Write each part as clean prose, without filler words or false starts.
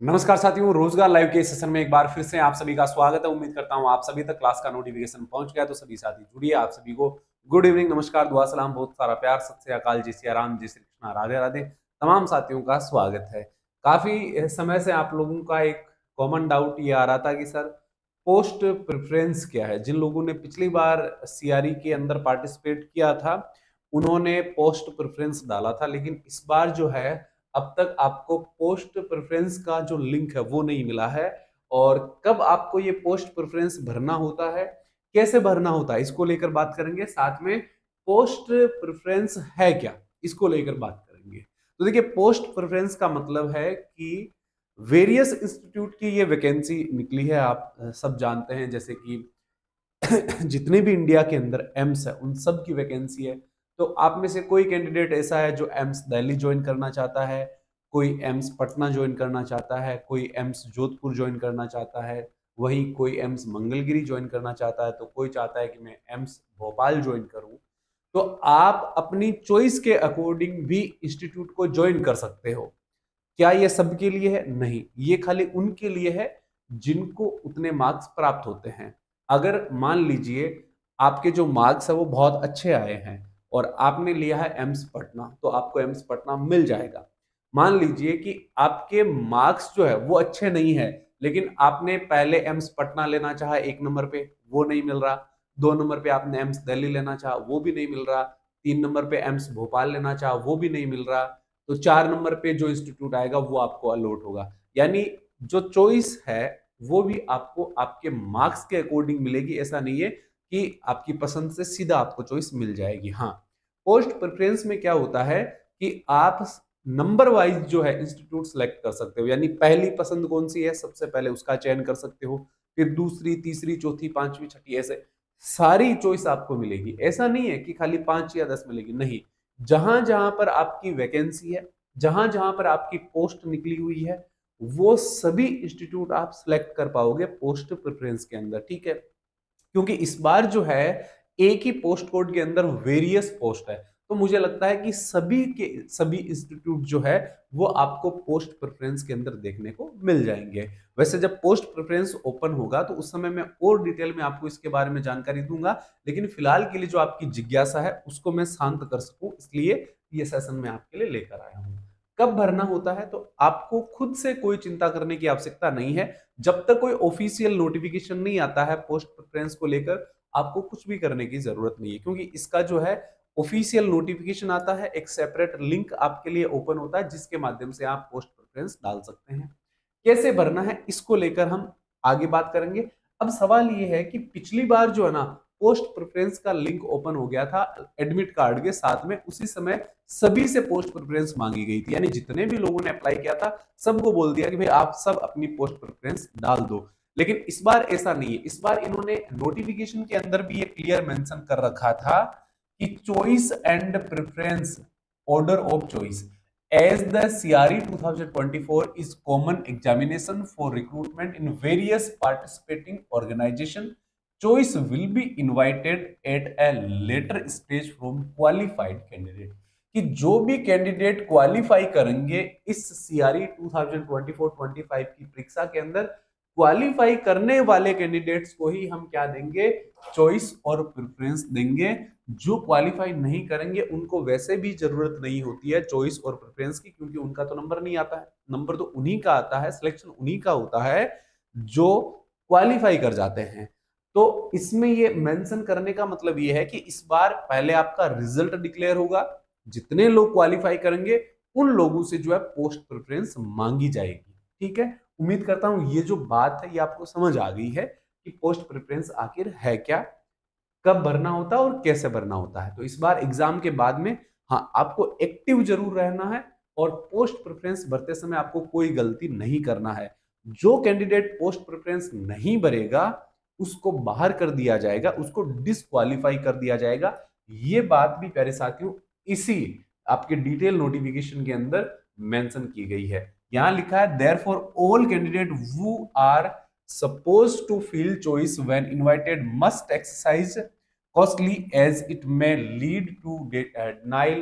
नमस्कार साथियों, रोजगार लाइव के सेशन में एक बार फिर से आप सभी का स्वागत है। उम्मीद करता हूं आप सभी तक क्लास का नोटिफिकेशन पहुंच गया। तो सभी साथी जुड़िए। आप सभी को गुड इवनिंग, नमस्कार, दुआ सलाम, बहुत सारा प्यार, सत श्री अकाल, जय सिया राम, जय श्री कृष्णा, राधे राधे। तमाम साथियों का स्वागत है। काफी समय से आप लोगों का एक कॉमन डाउट ये आ रहा था कि सर पोस्ट प्रेफरेंस क्या है। जिन लोगों ने पिछली बार सीआरई के अंदर पार्टिसिपेट किया था उन्होंने पोस्ट प्रेफरेंस डाला था, लेकिन इस बार जो है अब तक आपको पोस्ट प्रेफरेंस का जो लिंक है वो नहीं मिला है। और कब आपको ये पोस्ट प्रेफरेंस भरना होता है, कैसे भरना होता है, इसको लेकर बात करेंगे। साथ में पोस्ट प्रेफरेंस है क्या, इसको लेकर बात करेंगे। तो देखिए, पोस्ट प्रेफरेंस का मतलब है कि वेरियस इंस्टीट्यूट की ये वैकेंसी निकली है। आप सब जानते हैं, जैसे कि जितने भी इंडिया के अंदर एम्स है उन सब की वैकेंसी है। तो आप में से कोई कैंडिडेट ऐसा है जो एम्स दिल्ली ज्वाइन करना चाहता है, कोई एम्स पटना ज्वाइन करना चाहता है, कोई एम्स जोधपुर ज्वाइन करना चाहता है, वही कोई एम्स मंगलगिरी ज्वाइन करना चाहता है, तो कोई चाहता है कि मैं एम्स भोपाल ज्वाइन करूं। तो आप अपनी चॉइस के अकॉर्डिंग भी इंस्टीट्यूट को ज्वाइन कर सकते हो। क्या ये सबके लिए है? नहीं, ये खाली उनके लिए है जिनको उतने मार्क्स प्राप्त होते हैं। अगर मान लीजिए आपके जो मार्क्स है वो बहुत अच्छे आए हैं और आपने लिया है एम्स पटना, तो आपको एम्स पटना मिल जाएगा। मान लीजिए कि आपके मार्क्स जो है वो अच्छे नहीं है, लेकिन आपने पहले एम्स पटना लेना चाहा एक नंबर पे, वो नहीं मिल रहा। दो नंबर पे आपने एम्स दिल्ली लेना चाहा, वो भी नहीं मिल रहा। तीन नंबर पे एम्स भोपाल लेना चाहा, वो भी नहीं मिल रहा। तो चार नंबर पे जो इंस्टीट्यूट आएगा वो आपको अलॉट होगा। यानी जो चॉइस है वो भी आपको आपके मार्क्स के अकॉर्डिंग मिलेगी। ऐसा नहीं है कि आपकी पसंद से सीधा आपको चॉइस मिल जाएगी। हाँ, पोस्ट प्रेफरेंस में क्या होता है कि आप नंबर वाइज जो है इंस्टीट्यूट सेलेक्ट कर सकते हो। यानी पहली पसंद कौन सी है, सबसे पहले उसका चयन कर सकते हो। फिर दूसरी, तीसरी, चौथी, पांचवी, छठी, ऐसे सारी चॉइस आपको मिलेगी। ऐसा नहीं है कि खाली 5 या 10 मिलेगी, नहीं। जहां जहां पर आपकी वैकेंसी है, जहां जहां पर आपकी पोस्ट निकली हुई है, वो सभी इंस्टीट्यूट आप सिलेक्ट कर पाओगे पोस्ट प्रेफरेंस के अंदर। ठीक है, क्योंकि इस बार जो है एक ही पोस्ट कोड के अंदर वेरियस पोस्ट है। तो मुझे लगता है कि सभी के सभी इंस्टीट्यूट जो है वो आपको पोस्ट प्रेफरेंस के अंदर देखने को मिल जाएंगे। वैसे जब पोस्ट प्रेफरेंस ओपन होगा तो उस समय मैं और डिटेल में आपको इसके बारे में जानकारी दूंगा, लेकिन फिलहाल के लिए जो आपकी जिज्ञासा है उसको मैं शांत कर सकूं, इसलिए ये सेशन मैं आपके लिए लेकर आया हूं। कब भरना होता है, तो आपको खुद से कोई चिंता करने की आवश्यकता नहीं है। जब तक कोई ऑफिशियल नोटिफिकेशन नहीं आता है पोस्ट प्रेफरेंस को लेकर, आपको कुछ भी करने की जरूरत नहीं है। क्योंकि इसका जो है ऑफिशियल नोटिफिकेशन आता है, एक सेपरेट लिंक आपके लिए ओपन होता है जिसके माध्यम से आप पोस्ट प्रेफरेंस डाल सकते हैं। कैसे भरना है इसको लेकर हम आगे बात करेंगे। अब सवाल ये है कि पिछली बार जो है ना पोस्ट प्रेफरेंस का लिंक ओपन हो गया था एडमिट कार्ड के साथ में, उसी समय सभी से पोस्ट प्रेफरेंस मांगी गई थी। यानी जितने भी लोगों ने अप्लाई किया था सबको बोल दिया कि भाई आप सब अपनी पोस्ट प्रेफरेंस डाल दो। लेकिन इस बार ऐसा नहीं है। इस बार इन्होंने नोटिफिकेशन के अंदर भी ये क्लियर मेंशन कर रखा था कि choice and preference, order of choice, as the CRE 2024 is common examination for recruitment in various participating organization, choice will be invited at a later stage from qualified candidate। कि जो भी candidate qualify करेंगे इस CRE 2024-25 की परीक्षा के अंदर, qualify करने वाले कैंडिडेट्स को ही हम क्या देंगे, चॉइस और प्रेफरेंस देंगे। जो क्वालिफाई नहीं करेंगे उनको वैसे भी जरूरत नहीं होती है चॉइस और प्रेफरेंस की, क्योंकि उनका तो नंबर नहीं आता है। नंबर तो उन्हीं का आता है, सिलेक्शन उन्हीं का होता है जो क्वालिफाई कर जाते हैं। तो इसमें ये मेंशन करने का मतलब ये है कि इस बार पहले आपका रिजल्ट डिक्लेयर होगा, जितने लोग क्वालिफाई करेंगे उन लोगों से जो है पोस्ट प्रेफरेंस मांगी जाएगी। ठीक है, उम्मीद करता हूं ये जो बात है ये आपको समझ आ गई है कि पोस्ट प्रेफरेंस आखिर है क्या, कब भरना होता है और कैसे भरना होता है। तो इस बार एग्जाम के बाद में हाँ आपको एक्टिव जरूर रहना है और पोस्ट प्रेफरेंस भरते समय आपको कोई गलती नहीं करना है। जो कैंडिडेट पोस्ट प्रेफरेंस नहीं भरेगा उसको बाहर कर दिया जाएगा, उसको डिस्क्वालीफाई कर दिया जाएगा। ये बात भी प्यारे साथियों इसी आपके डिटेल नोटिफिकेशन के अंदर मेंशन की गई है। यहां लिखा है therefore all candidate who are supposed to fill choice when invited must exercise costly as it may lead to denial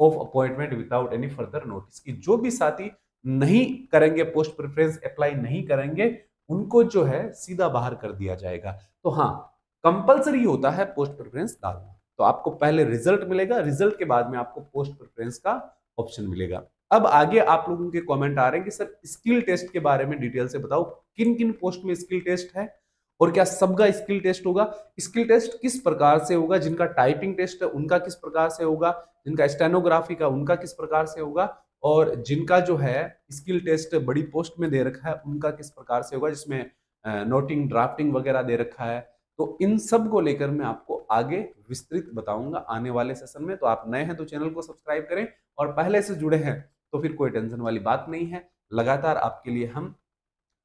of appointment without any further notice, कि जो भी साथी नहीं करेंगे, पोस्ट प्रेफरेंस अप्लाई नहीं करेंगे, उनको जो है सीधा बाहर कर दिया जाएगा। तो हाँ, कंपलसरी होता है पोस्ट प्रेफरेंस डालना। तो आपको पहले रिजल्ट मिलेगा, रिजल्ट के बाद में आपको पोस्ट प्रेफरेंस का ऑप्शन मिलेगा। अब आगे आप लोगों के कमेंट आ रहे हैं कि सर स्किल टेस्ट के बारे में डिटेल से बताओ, किन किन पोस्ट में स्किल टेस्ट है और क्या सबका स्किल टेस्ट होगा, स्किल टेस्ट किस प्रकार से होगा, जिनका टाइपिंग टेस्ट है उनका किस प्रकार से होगा, जिनका स्टेनोग्राफी का उनका किस प्रकार से होगा, और जिनका जो है स्किल टेस्ट बड़ी पोस्ट में दे रखा है उनका किस प्रकार से होगा, जिसमें नोटिंग ड्राफ्टिंग वगैरह दे रखा है। तो इन सब को लेकर मैं आपको आगे विस्तृत बताऊंगा आने वाले सेशन में। तो आप नए हैं तो चैनल को सब्सक्राइब करें, और पहले से जुड़े हैं तो फिर कोई टेंशन वाली बात नहीं है। लगातार आपके लिए हम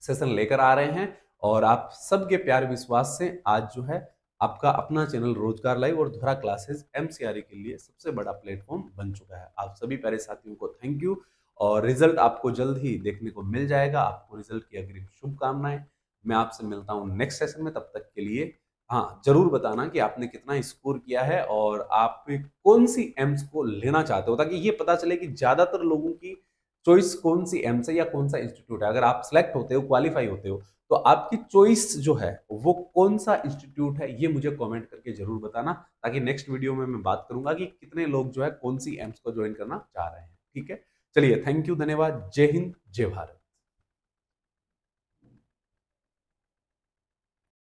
सेशन लेकर आ रहे हैं, और आप सबके प्यार विश्वास से आज जो है आपका अपना चैनल रोजगार लाइव और धुरा क्लासेस एमसीआरई के लिए सबसे बड़ा प्लेटफॉर्म बन चुका है। आप सभी प्यारे साथियों को थैंक यू, और रिजल्ट आपको जल्द ही देखने को मिल जाएगा। आपको रिजल्ट की अग्रिम शुभकामनाएं। मैं आपसे मिलता हूं नेक्स्ट सेशन में, तब तक के लिए हाँ जरूर बताना कि आपने कितना स्कोर किया है और आप कौन सी एम्स को लेना चाहते हो, ताकि ये पता चले कि ज्यादातर लोगों की चॉइस कौन सी एम्स है या कौन सा इंस्टीट्यूट है। अगर आप सिलेक्ट होते हो, क्वालिफाई होते हो, तो आपकी चॉइस जो है वो कौन सा इंस्टीट्यूट है, ये मुझे कमेंट करके जरूर बताना, ताकि नेक्स्ट वीडियो में मैं बात करूंगा कि कितने लोग जो है कौन सी एम्स को ज्वाइन करना चाह रहे हैं। ठीक है, चलिए, थैंक यू, धन्यवाद, जय हिंद, जय भारत।